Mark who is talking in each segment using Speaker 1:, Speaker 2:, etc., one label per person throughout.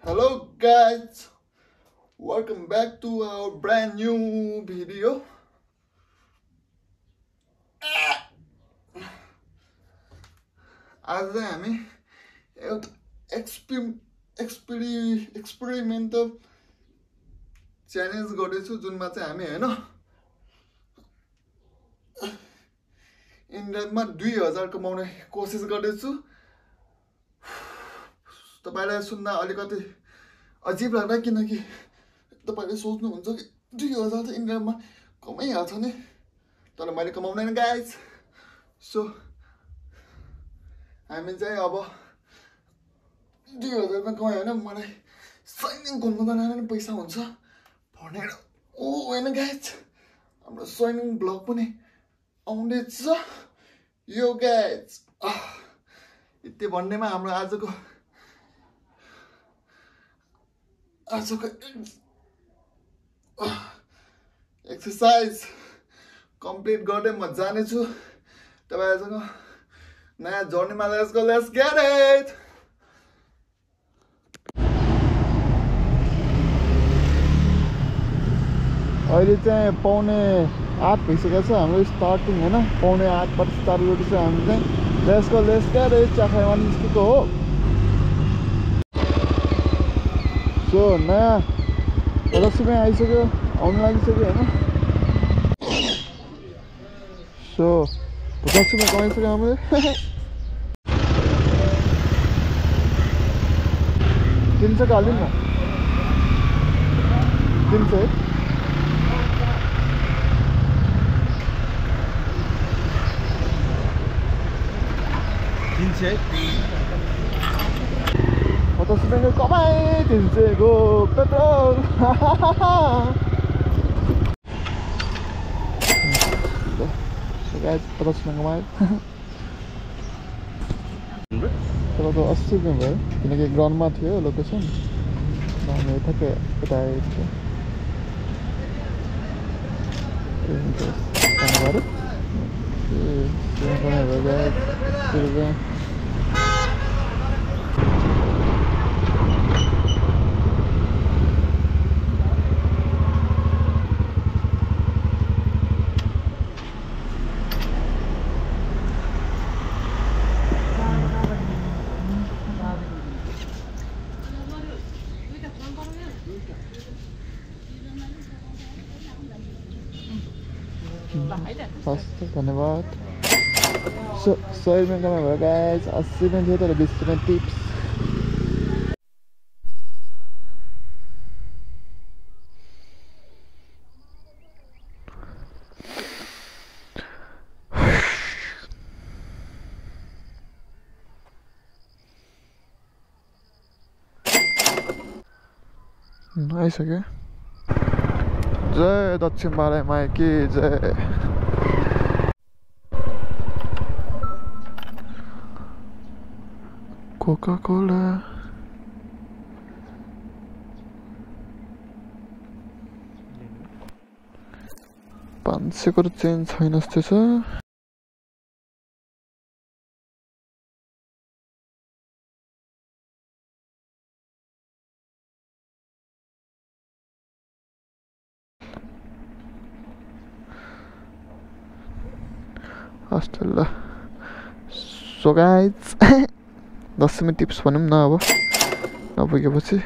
Speaker 1: Hello guys, welcome back to our brand new video. आज चाहिँ हामी एउटा एक्सपेरिमेन्टल च्यालेन्ज गर्दैछु जुनमा चाहिँ हामी हैन इन्डियामा 2000 कमाउने कोसिस गर्दैछु। तपाईलाई सुन्दा अलिकति अजीब लाग्ला किनकि तपाईले सोच्नुहुन्छ कि 2000 त इन्डियामा कमाइहाल्छ नि, तर मैले कमाउँदैन गाइज। सो हामी चाहिँ अब 2000 मा कमायो भने मलाई स्विमिङ घुम्न बनाएर पैसा हुन्छ भनेर होइन गाइज, हाम्रो स्विमिङ ब्लग पनि आउँदैछ यो गाइज। यति भन्नेमा हाम्रो आजको एक्सरसाइज कम्प्लिट गर्दै म जानेछु तपाईहरुसँग नयाँ जर्नीमा। Let's get it. अहिले चाहिँ 7:45 भइसकेको छ हाम्रो स्टार्टिङ हैन, 7:45 बाट स्टार्ट गर्दैछ हामी चाहिँ। Let's get it. चाखाइमा निस्केको हो। सो नयाँ रक्सीमा आइसक्यो, आउनु लागिसक्यो हैन। सो रक्सीमा कमाइसक्यो हामीले। 300 हालिदिनु न, 300 50 कमाए 300 को पेट्रोल। गाइस 50 कमाए तर तो 80 रुपैयाँ भयो किनकि ग्राउन्डमा थियो लोकेसन। हामी ठ्याक्कै यता आएको थियो। धन्यवाद। सो 100 रुपैयाँ कमाइ भयो गाइस। 80 रुपैयाँ थियो तर 20 रुपैयाँ टिप्स। आइसक्यो। जय दक्षिण बाराई माई की जय। कोका कोला $500 को चेन्ज छैन जस्तो छ। हस्टेल। सो गाइज 10 रुपैयाँ टिप्स भनौँ न अब नपुगेपछि।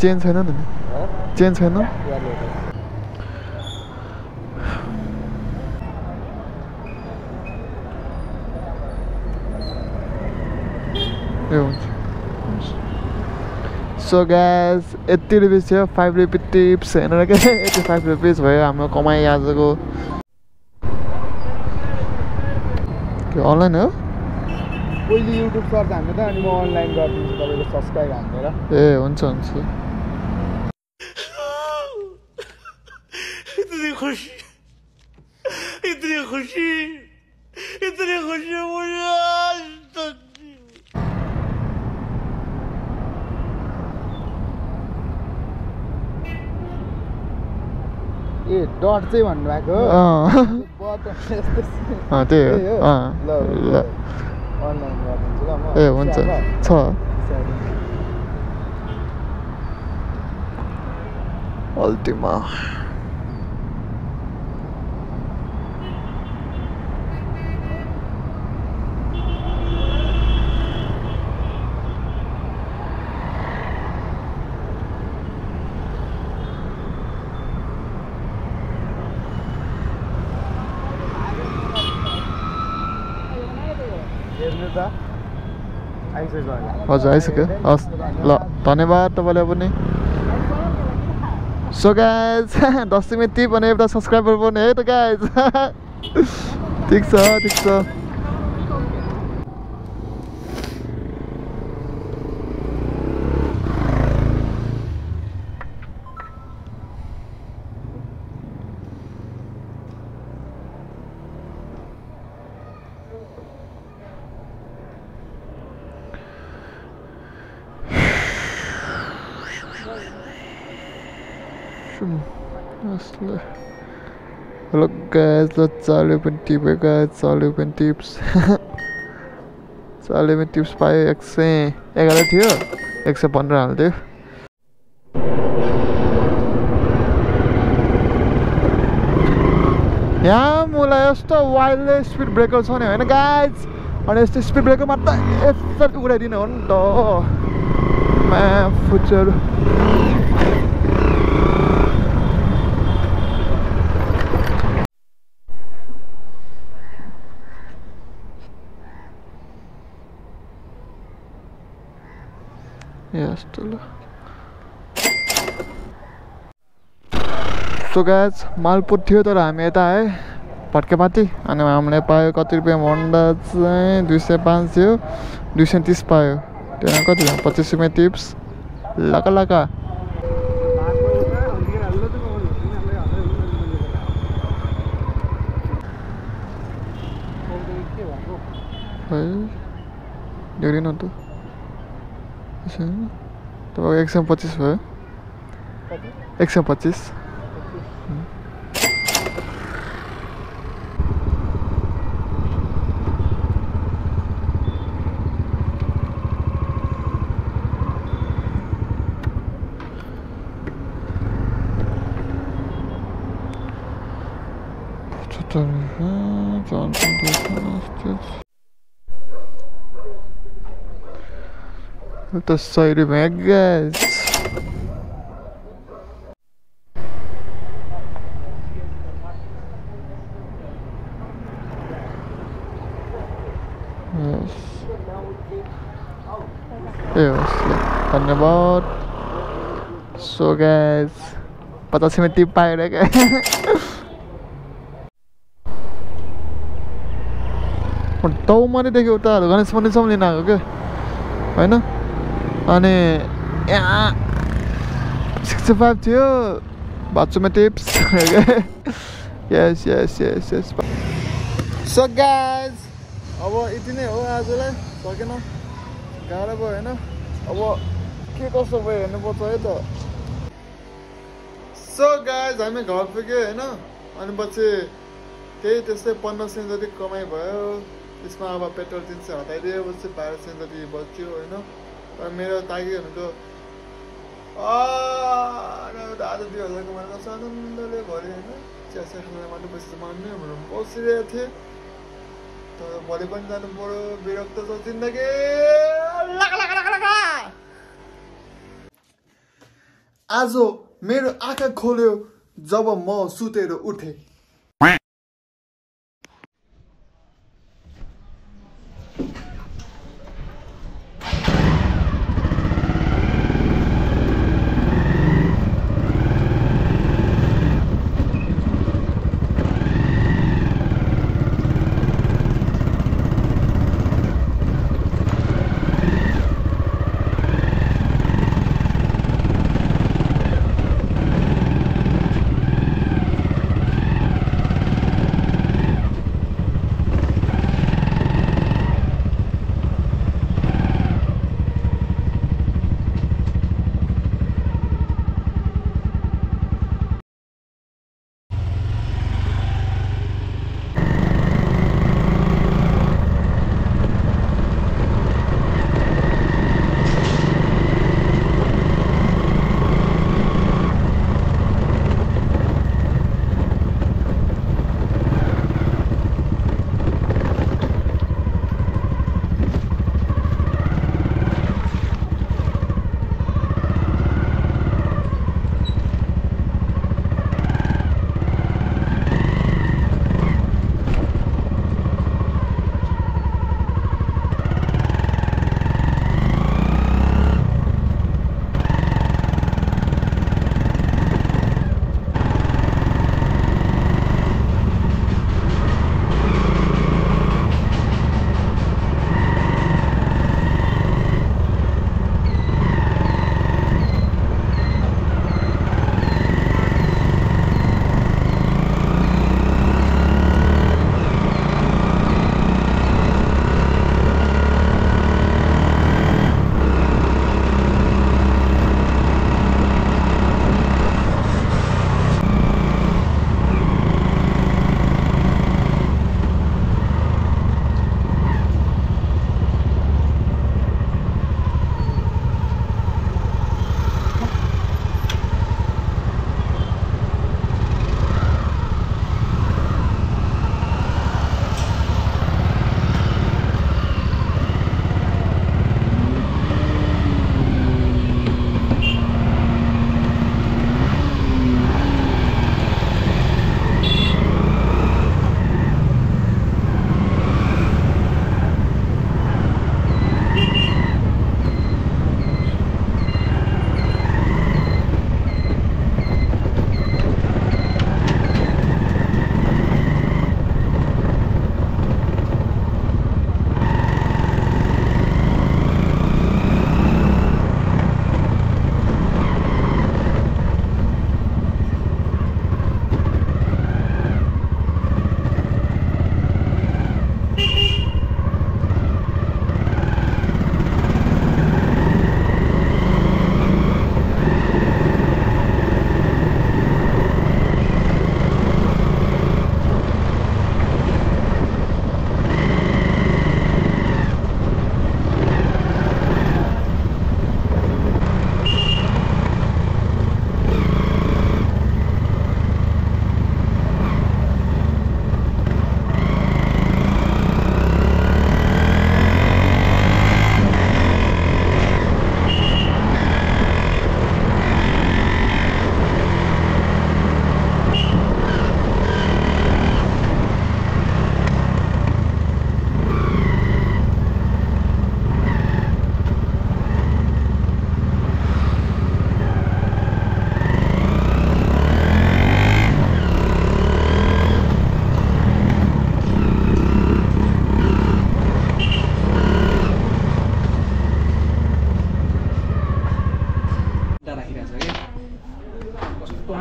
Speaker 1: चेन्ज छैन नि, चेन्ज छैन। ए हुन्छ। सो गाइज 80 रुपियाँ थियो, 5 रुपियाँ टिप्स हेरेर क्या 85 रुपियाँ भयो हाम्रो कमाइ आजको। अनलाइन हो
Speaker 2: पहिले युट्युब सर्च हान्नु त, अनि म अनलाइन गरिदिन्छु तपाईको सब्स्क्राइब हानेर।
Speaker 1: ए हुन्छ हुन्छ।
Speaker 3: इतनी खुशी मुझे आज तक।
Speaker 2: ए डट चाहिँ भन्नुभएको हो।
Speaker 1: त्यही हो।
Speaker 2: ल अनलाइन गरिदिन्छु ल म।
Speaker 1: ए हुन्छ छ। Ultima.
Speaker 2: हेर्नु त आइसक्यो होला
Speaker 1: हजुर आइसक्यो हस् ल धन्यवाद तपाईँलाई पनि सो गाइज 10 में टिप भने एउटा सब्सक्राइबर पनि है त गाइज ठिक छ ठिक छ Hello guys, let's Charlie open tip guys, Charlie open tips. Charlie open tips पायो 111 थियो 115 हाल्थ्यो यहाँ मलाई यस्तो वाइल्ड स्पिड ब्रेकर छ नि हैन गाइज अनि यस्तो स्पिड ब्रेकर मात्र यसरी उडाइदिनु हो नि त मा फुचर Yes, so guys, मालपुर थियो तर हामी यता आए भट्केपाती अनि हामीले पायो कति रुपैयाँ भन्दा चाहिँ 205 थियो 230 पायो त्यहाँ कति 25 रुपैयाँ टिप्स लका लका है धेरै न त तपाईँको 125 भयो 125 The side of my guys. Yes. Yes. धन्यवाद. So guys, 50 में टिप पाए क्या? टाउ माने देख्यो उता गणेश मन्दिरसम्म लिन आएको क्या हैन अनि यहाँ 65 थियो बाथरुममा टिप्स यस यस यस यस सो गाइज अब यति नै हो आजलाई सकेन गाह्रो भयो हैन अब के कसो भयो हेर्नुपर्छ है त सो गाइज हामी घर पुग्यो हैन अनि पछि त्यही त्यस्तै 1500 जति कमाइ भयो त्यसमा अब पेट्रोल 300 हटाइदियो पछि 1200 जति बच्यो हैन र मेरो तागिहरुको आज 2000 कमाएको छ आनन्दले भरे हैन चिया खाना मात्र पैसा मान्ने हाम्रो बसिरहेको थिए तर भोलि पनि जानु पर्यो विरक्त छ जिन्दगी आज मेरो आँखा खोल्यो जब म सुतेर उठे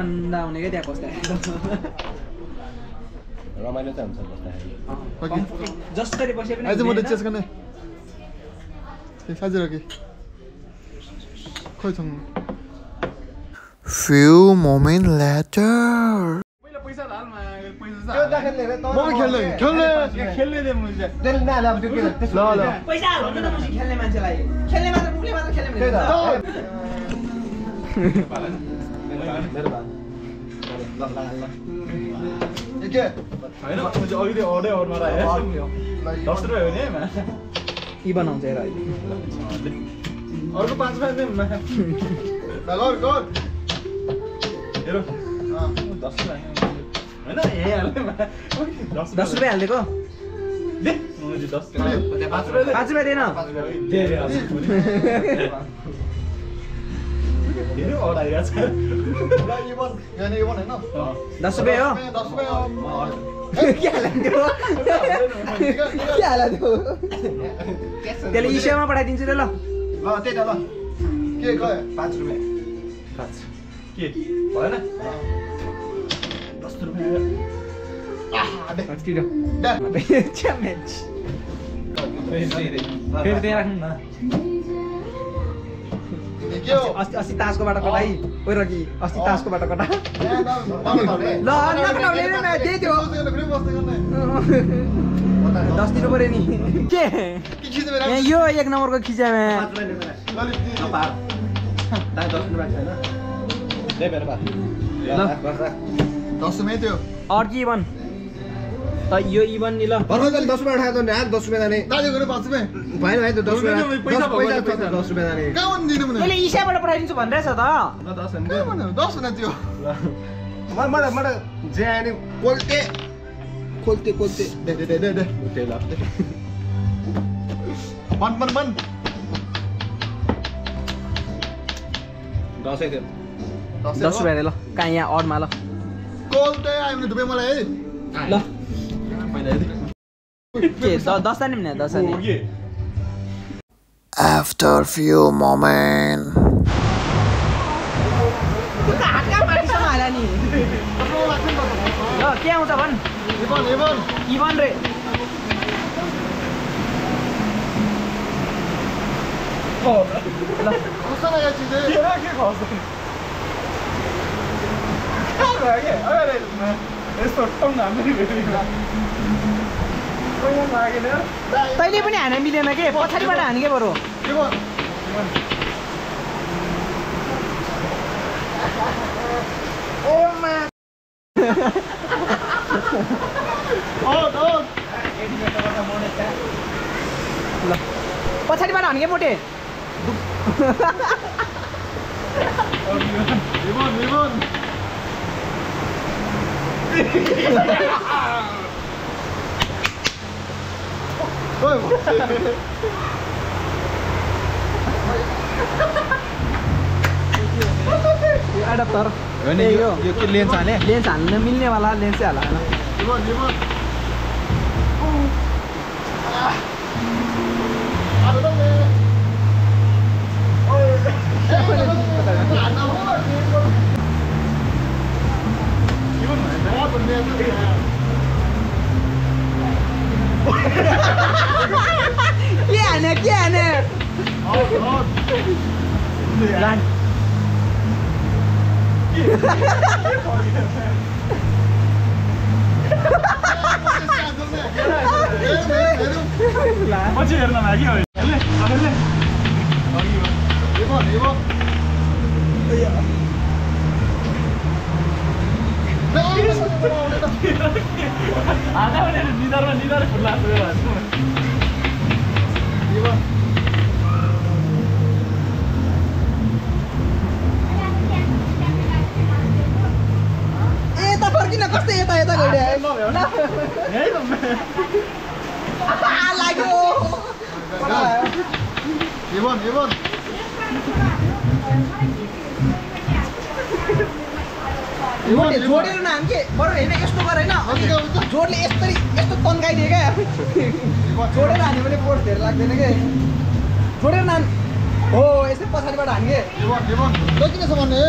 Speaker 4: भन्दा हुने क्या त्यहाँ बस्दा
Speaker 5: रमाइलो चाहिँ हुन्छ बस्दाखेरि
Speaker 4: जसरी बसे पनि
Speaker 1: आज म त चेस गर्ने साझे रके खोइ छौँ few moments later
Speaker 2: पहिला पैसा हाल
Speaker 5: त्यो दाखिले
Speaker 1: म खेल्ने
Speaker 2: खेल्ने दे मुझे
Speaker 5: त्यसले नाले अब त्यो के
Speaker 1: ल ल
Speaker 4: पैसा हाल भन्नु न मुसी खेल्ने मान्छेलाई खेल्ने मात्र मुखले मात्र खेल्ने
Speaker 5: मेरो बा ल
Speaker 1: के
Speaker 2: हैन मुझे अघि त्यो अर्डर अर्डर आयो 10 रुपैयाँ हो नि
Speaker 4: यी बनाउँछ हेर
Speaker 2: अर्को 5 रुपैयाँ दे
Speaker 1: गल गल
Speaker 2: हेरो 10 रुपैयाँ हैन ए हाल्ने
Speaker 4: 10 रुपैयाँ हालिदिएको
Speaker 2: दे मुझे 10 रुपैयाँ 5 रुपैयाँ
Speaker 4: 5 रुपैयाँ दिएन
Speaker 2: हेरो अर्डर आइराछ
Speaker 1: ल इवन यहाँ इवन हैन
Speaker 4: 10 रुपैयाँ हो
Speaker 1: 10 रुपैयाँ हो
Speaker 4: के हाल्दियो के हाल्दियो त्यसले इसेमा पठाइदिन्छु रे ल
Speaker 5: ल त्यही त ल
Speaker 1: के गयो
Speaker 5: 5 रुपैयाँ
Speaker 2: 5 के भएन 10 रुपैयाँ
Speaker 4: च्यामेच फेरि त्यहाँ राख्नु न
Speaker 1: के हो
Speaker 4: अस्ति तासको बाटो कटाइ ओइ रकी अस्ति तासको बाटो कटा ल नकटाउने न त्यही थियो 10 दिनु पर्यो नि के यहाँ यो 1 नम्बरको खिचामा
Speaker 5: दे मेरो बा
Speaker 4: ल
Speaker 1: 10 रुपैयाँ थियो
Speaker 4: अर्की इभन त यो इभन नि ल
Speaker 5: भर्खर 10 रुपैयाँ उठायो त यार 10 रुपैयाँ जाने
Speaker 1: दाजु गरे 5 रुपैयाँ
Speaker 5: भएन भाइ त 10 रुपैयाँ
Speaker 2: पैसा भयो,
Speaker 5: 10 रुपैयाँ जाने
Speaker 1: कहाँ दिनु भने
Speaker 4: मैले इसाबाट पठाइदिन्छु भनिरहेछ त
Speaker 5: ल 10 अनि
Speaker 1: कहाँ भन्नु 10 हुना थियो
Speaker 5: मलाई जे आयो नि कोल्टे
Speaker 1: दे
Speaker 5: त्यही ल
Speaker 1: मन
Speaker 5: 10 थियो
Speaker 4: 10 रुपैयाँ रे ल कहाँ यहाँ अडमा ल
Speaker 1: कोल त आयो भने दुबई मलाई है
Speaker 4: ल के 10 आने भने 10 आने
Speaker 1: After few moments
Speaker 4: हात कहाँ माथिसम्म हाल्यो नि ल के आउँछ भन् इभन रे ल
Speaker 1: कस्तो लाग्यो चिज
Speaker 2: के खस अरे यस्तो टङ हामी
Speaker 4: तैँले पनि हान्न मिलेन के पछाडिबाट हाने के बरु ल पछाडिबाट हाने के मोटे एडाप्टर यो
Speaker 5: के लेन्स हाले
Speaker 4: लेन्स हाल्न मिल्नेवाला लेन्सै हाल के हाने
Speaker 2: पछि हेर्न लाग्यो निधारमा फुल
Speaker 4: यता फर्किन कस्तो यता गइरहेको लाग्यो जोडेर नाम के बरु होइन यस्तो गर होइन जोडले यस्तो तन्काइदियो क्या जोडेर हान्यो भने पोट धेरै लाग्दैन के जोडेर नाम हो यसै पछाडिबाट हान्गे
Speaker 1: तँ किन समान्ने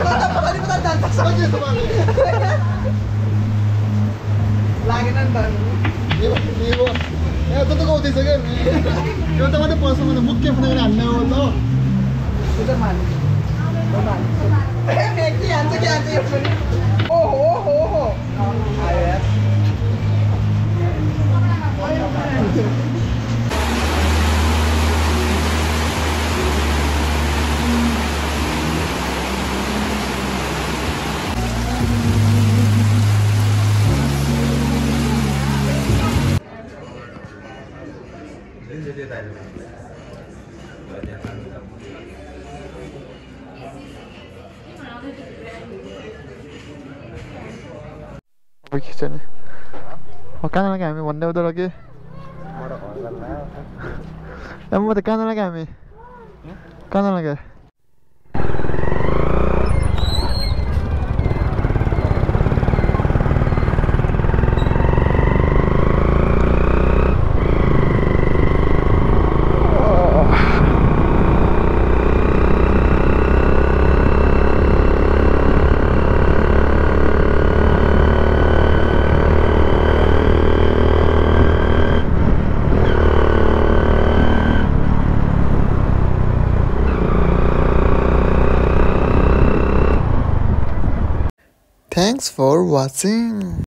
Speaker 4: पछाडि पछाडि जान्छ
Speaker 1: तँ किन समान्ने
Speaker 4: लागेन नि त
Speaker 1: ए तँ त गाउँदैछ क्या एउटा मात्रै पर्छ भने मुख्य फुनेर हान्ने हो ल
Speaker 4: उजर मान के हान्छ यो पनि ओहो आयो यार
Speaker 1: अब खिच्ने कहाँ लाग्यो हामी भन्दै हुँदो कि म त कहाँ लाग्यो हामी कहाँ लाग्यो Thanks for watching.